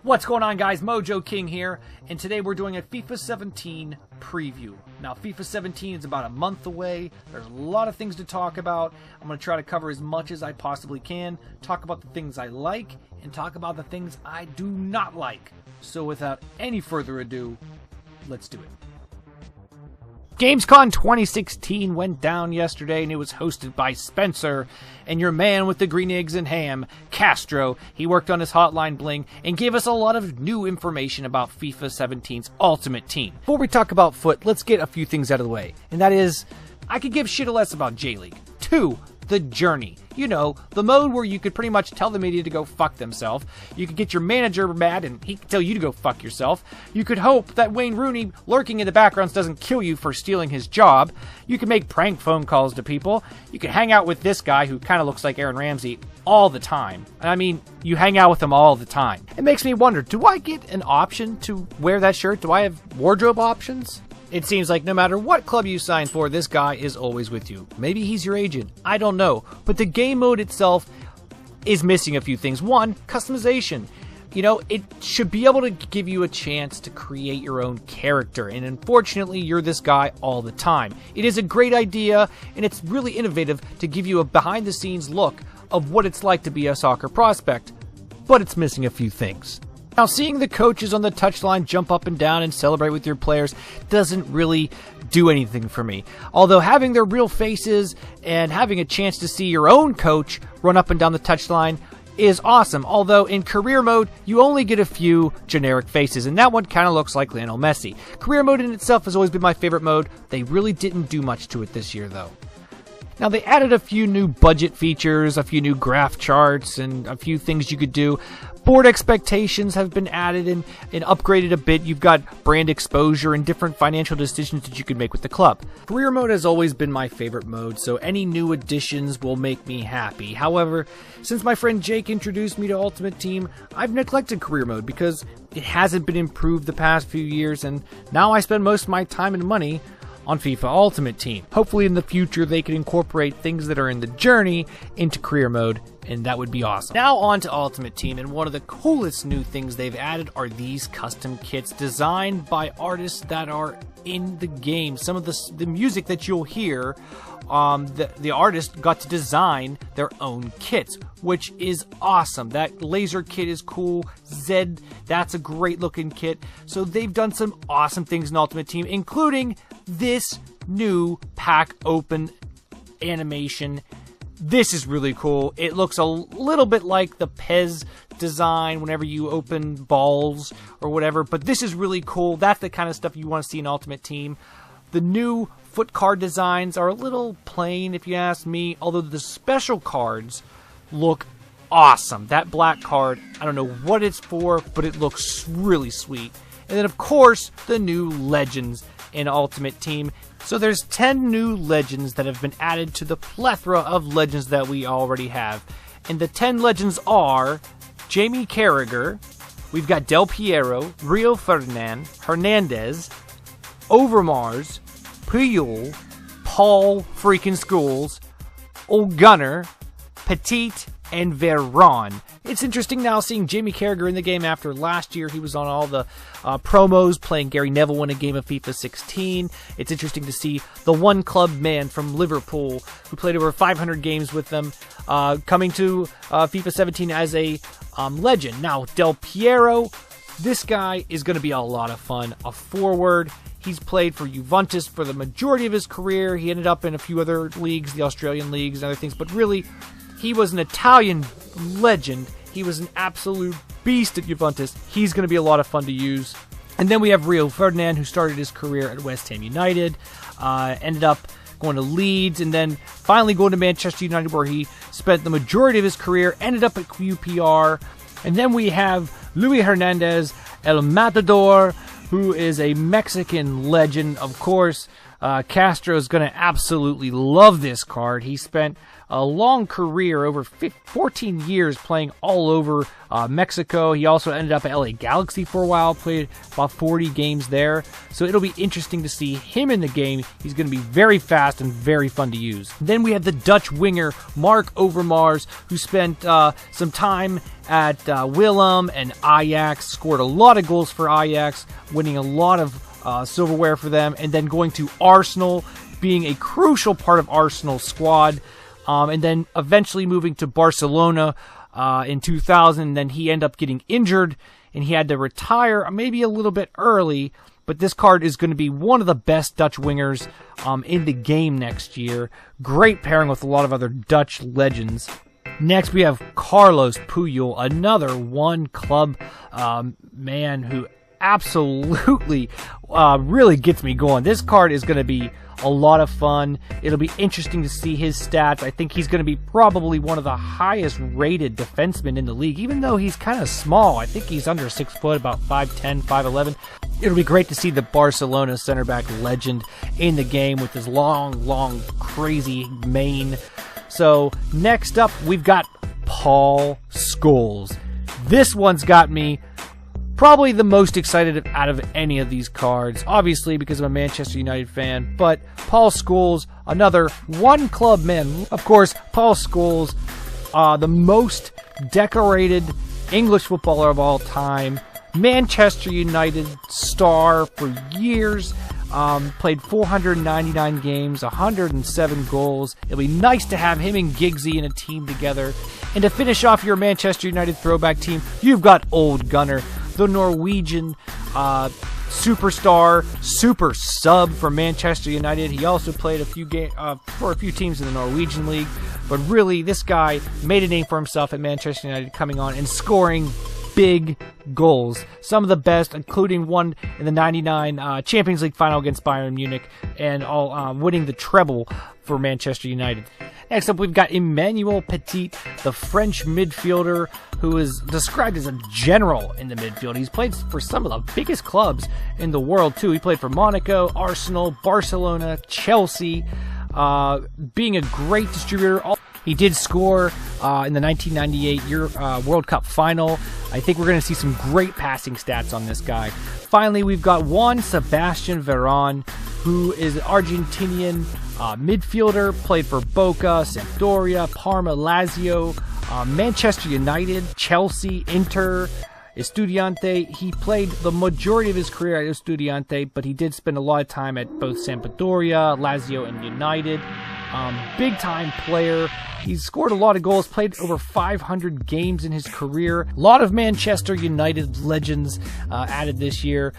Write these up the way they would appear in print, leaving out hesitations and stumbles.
What's going on, guys? Mojo King here, and today we're doing a FIFA 17 preview. Now, FIFA 17 is about a month away. There's a lot of things to talk about. I'm going to try to cover as much as I possibly can, talk about the things I like, and talk about the things I do not like. So without any further ado, let's do it. Gamescom 2016 went down yesterday, and it was hosted by Spencer and your man with the green eggs and ham, Castro. He worked on his hotline bling and gave us a lot of new information about FIFA 17's Ultimate Team. Before we talk about foot, let's get a few things out of the way, and that is, I could give shit less about J-League. 2, the journey. You know, the mode where you could pretty much tell the media to go fuck themselves. You could get your manager mad and he could tell you to go fuck yourself. You could hope that Wayne Rooney lurking in the backgrounds doesn't kill you for stealing his job. You can make prank phone calls to people. You can hang out with this guy who kind of looks like Aaron Ramsey all the time. I mean, you hang out with him all the time. It makes me wonder, do I get an option to wear that shirt? Do I have wardrobe options? It seems like no matter what club you sign for, this guy is always with you. Maybe he's your agent. I don't know. But the game mode itself is missing a few things. One, customization. You know, it should be able to give you a chance to create your own character. And unfortunately, you're this guy all the time. It is a great idea, and it's really innovative to give you a behind-the-scenes look of what it's like to be a soccer prospect. But it's missing a few things. Now, seeing the coaches on the touchline jump up and down and celebrate with your players doesn't really do anything for me. Although having their real faces and having a chance to see your own coach run up and down the touchline is awesome. Although in career mode, you only get a few generic faces, and that one kind of looks like Lionel Messi. Career mode in itself has always been my favorite mode. They really didn't do much to it this year, though. Now, they added a few new budget features, a few new graph charts, and a few things you could do. Board expectations have been added and upgraded a bit. You've got brand exposure and different financial decisions that you can make with the club. Career mode has always been my favorite mode, so any new additions will make me happy. However, since my friend Jake introduced me to Ultimate Team, I've neglected career mode because it hasn't been improved the past few years, and now I spend most of my time and money on FIFA Ultimate Team. Hopefully in the future they can incorporate things that are in the journey into career mode, and that would be awesome. Now on to Ultimate Team, and one of the coolest new things they've added are these custom kits designed by artists that are in the game. Some of the music that you'll hear, the artist got to design their own kits, which is awesome. That laser kit is cool. Zed, that's a great looking kit. So they've done some awesome things in Ultimate Team, including this new pack open animation. This is really cool. It looks a little bit like the Pez design whenever you open balls or whatever, but this is really cool. That's the kind of stuff you want to see in Ultimate Team. The new foot card designs are a little plain, if you ask me, although the special cards look awesome. That black card, I don't know what it's for, but it looks really sweet. And then, of course, the new legends in Ultimate Team. So there's 10 new legends that have been added to the plethora of legends that we already have. And the 10 legends are Jamie Carragher, we've got Del Piero, Rio Ferdinand, Hernandez, Overmars, Puyol, Paul freaking Scholes, O'Gunner, Petit, and Veron. It's interesting now seeing Jamie Carragher in the game after last year. He was on all the promos playing Gary Neville in a game of FIFA 16. It's interesting to see the one club man from Liverpool who played over 500 games with them coming to FIFA 17 as a legend. Now, Del Piero, this guy is going to be a lot of fun. A forward. He's played for Juventus for the majority of his career. He ended up in a few other leagues, the Australian leagues and other things, but really, he was an Italian legend. He was an absolute beast at Juventus. He's going to be a lot of fun to use. And then we have Rio Ferdinand, who started his career at West Ham United, ended up going to Leeds, and then finally going to Manchester United, where he spent the majority of his career, ended up at QPR. And then we have Luis Hernandez, El Matador, who is a Mexican legend, of course. Castro is going to absolutely love this card. He spent a long career, over 14 years playing all over Mexico. He also ended up at LA Galaxy for a while, played about 40 games there. So it'll be interesting to see him in the game. He's going to be very fast and very fun to use. Then we have the Dutch winger, Mark Overmars, who spent some time at Willem and Ajax, scored a lot of goals for Ajax, winning a lot of silverware for them, and then going to Arsenal, being a crucial part of Arsenal's squad, and then eventually moving to Barcelona in 2000. And then he ended up getting injured, and he had to retire maybe a little bit early, but this card is going to be one of the best Dutch wingers in the game next year. Great pairing with a lot of other Dutch legends. Next, we have Carlos Puyol, another one club man who absolutely really gets me going. This card is going to be a lot of fun. It'll be interesting to see his stats. I think he's going to be probably one of the highest rated defensemen in the league, even though he's kind of small. I think he's under 6 foot, about 5'10", 5'11". It'll be great to see the Barcelona center back legend in the game with his long, crazy mane. So next up, we've got Paul Scholes. This one's got me probably the most excited out of any of these cards, obviously because I'm a Manchester United fan, but Paul Scholes, another one club man. Of course, Paul Scholes, the most decorated English footballer of all time, Manchester United star for years, played 499 games, 107 goals. It'll be nice to have him and Giggsy in a team together. And to finish off your Manchester United throwback team, you've got Old Gunner, the Norwegian superstar, super sub for Manchester United. He also played for a few teams in the Norwegian league, but really this guy made a name for himself at Manchester United, coming on and scoring big goals. Some of the best, including one in the 99 Champions League final against Bayern Munich, and winning the treble for Manchester United. Next up, we've got Emmanuel Petit, the French midfielder who is described as a general in the midfield. He's played for some of the biggest clubs in the world, too. He played for Monaco, Arsenal, Barcelona, Chelsea, being a great distributor. He did score in the 1998 World Cup final. I think we're going to see some great passing stats on this guy. Finally, we've got Juan Sebastian Veron, who is an Argentinian midfielder, played for Boca, Sampdoria, Parma, Lazio, Manchester United, Chelsea, Inter, Estudiante. He played the majority of his career at Estudiante, but he did spend a lot of time at both Sampdoria, Lazio, and United. Big-time player. He's scored a lot of goals, played over 500 games in his career. A lot of Manchester United legends added this year.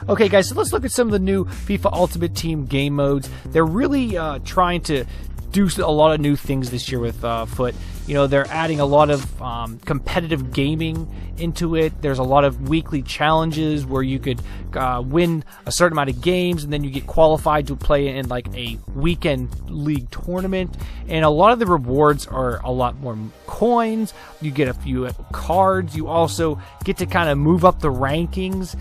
Okay, guys, so let's look at some of the new FIFA Ultimate Team game modes. They're really trying to do a lot of new things this year with FUT. You know, they're adding a lot of competitive gaming into it. There's a lot of weekly challenges where you could win a certain amount of games, and then you get qualified to play in like a weekend league tournament. And a lot of the rewards are a lot more coins. You get a few cards. You also get to kind of move up the rankings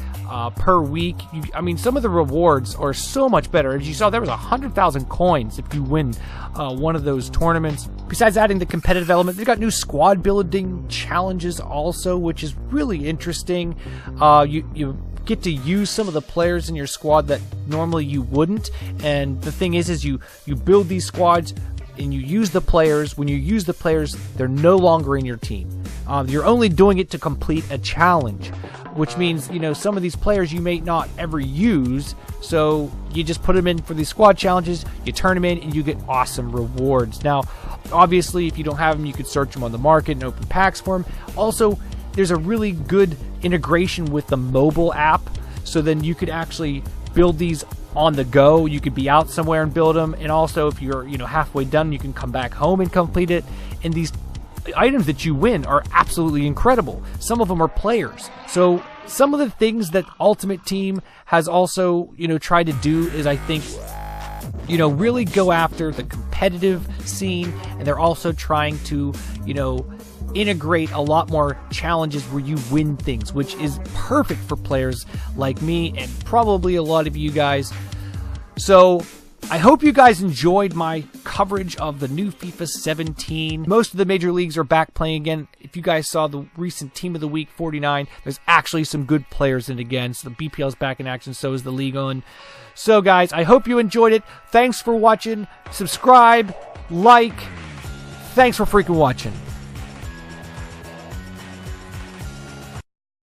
per week. I mean, some of the rewards are so much better. As you saw, there was 100,000 coins if you win one of those tournaments. Besides adding the competitive element, they've got new squad building challenges also, which is really interesting. You get to use some of the players in your squad that normally you wouldn't. And the thing is you build these squads and you use the players. When you use the players, they're no longer in your team. You're only doing it to complete a challenge, which means, you know, some of these players you may not ever use, so you just put them in for these squad challenges, you turn them in, and you get awesome rewards. Now, obviously, if you don't have them, you could search them on the market and open packs for them. Also, there's a really good integration with the mobile app, so then you could actually build these on the go. You could be out somewhere and build them, and also if you're, you know, halfway done, you can come back home and complete it. And these items that you win are absolutely incredible. Some of them are players. So some of the things that Ultimate Team has also, you know, tried to do is, I think, you know, really go after the competitive scene, and they're also trying to, you know, integrate a lot more challenges where you win things, which is perfect for players like me and probably a lot of you guys. So I hope you guys enjoyed my coverage of the new FIFA 17. Most of the major leagues are back playing again. If you guys saw the recent Team of the Week 49, there's actually some good players in it again. So the BPL's back in action, so is the League On. So guys, I hope you enjoyed it. Thanks for watching. Subscribe, like. Thanks for freaking watching.